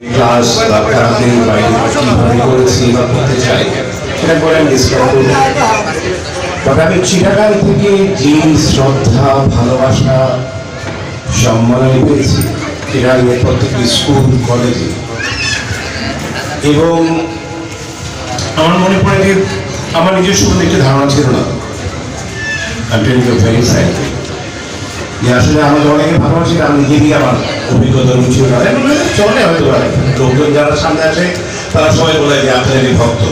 Class বা ক্লাসের বাইরে কীভাবে করেছি বা করতে চাই সেটা পরে আমি ডিসকাস করব। তবে আমি চিটাগাং থেকে যে শ্রদ্ধা, ভালোবাসা, সম্মান আমি পেয়েছি চিটাগাংয়ের প্রত্যেকটি স্কুল, কলেজে, এবং আমার মনে পড়ে যে আমার নিজস্ব কোনো একটি ধারণা ছিল না। ভেরি ফ্র্যাঙ্কলি যে আসলে আমাদের অনেকে ভালোবাসি, আমি নিজেরই আমার অভিজ্ঞতা রুচি না চলে হয়তো লোকজন যারা সামনে আসে তারা সবাই বলে যে আপনাদের ভক্ত।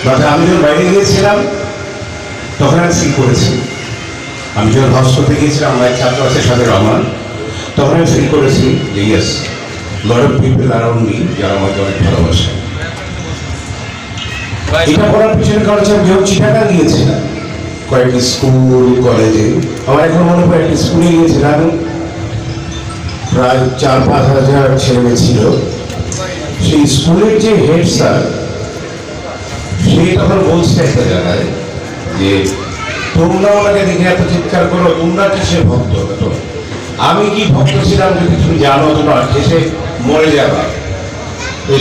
বাট আমি যখন বাইরে গিয়েছিলাম তখন আমি ফিল করেছি, আমি যখন হস্টেলে গিয়েছিলাম আমার এক ছাত্র আছে সাথে রহমান, তখন আমি ফিল করেছি যে yes lot of people around me যারা আমাকে অনেক ভালোবাসে। এটা করার পিছনে কারণ হচ্ছে আমি যখন চিটাগাং গিয়েছিলাম কয়েকটি স্কুল, কলেজে, আমার এখন মনে পড়ে একটি স্কুলে গিয়েছিলাম, প্রায় 4-5 হাজার ছেলে ছিল। সেই স্কুলের যে হেড স্যার, সে তখন বলছে একটা জায়গায় যে তোমরা ওনাকে দেখে এত চিৎকার করো, তোমরা কিসের ভক্ত? আমি কি ভক্ত ছিলাম যদি তুমি জানো, তোমার এসে মরে যাবা।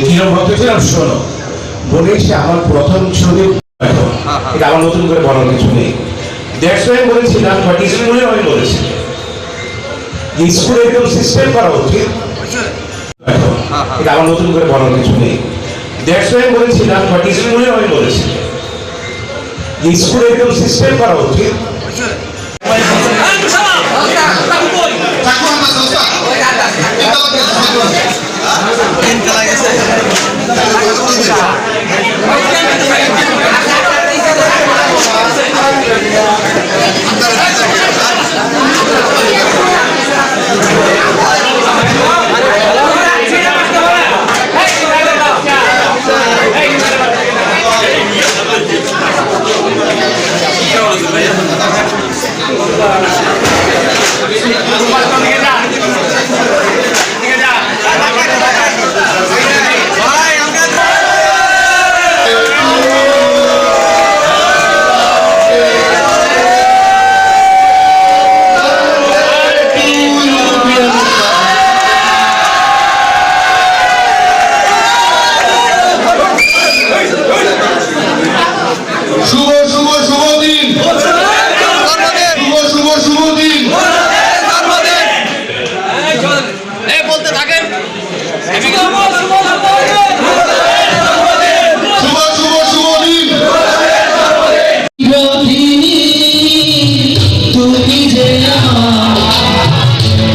কিরম ভক্ত ছিলাম শোনো। বলে সে আমার প্রথম ছবি, এটা আমার নতুন করে বলার কিছু নেই, দ্যাটস ওয়াই বলেছিলাম, বাট স্কুলে আমি বলেছি স্কুলে একদম সিস্টেম করা উচিত, এটা আমার নতুন করে বলার কিছু নেই, দ্যাটস ওয়াই বলেছিলাম, বাট স্কুলে আমি বলেছি স্কুলে একদম সিস্টেম করা উচিত।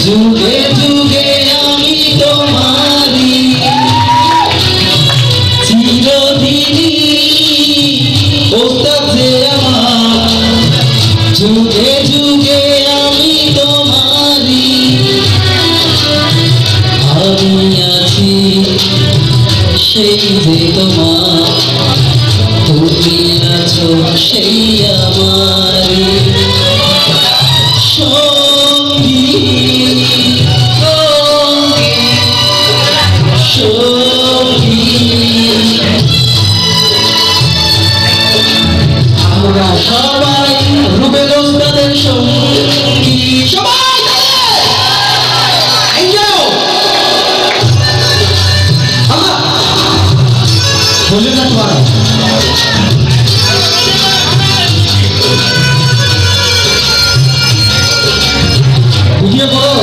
যুগে যুগে আমি তোমারি চিরদিনই ওস্তাদে আমার, যুগে যুগে আমি তোমারি, আমি আছি সেই যে তোমার, তুমি আছো সেই আমারি আমরা সবাই রুবেল ওস্তাদের সঙ্গী, সবাই বলে না তোমার বুঝিয়ে বলো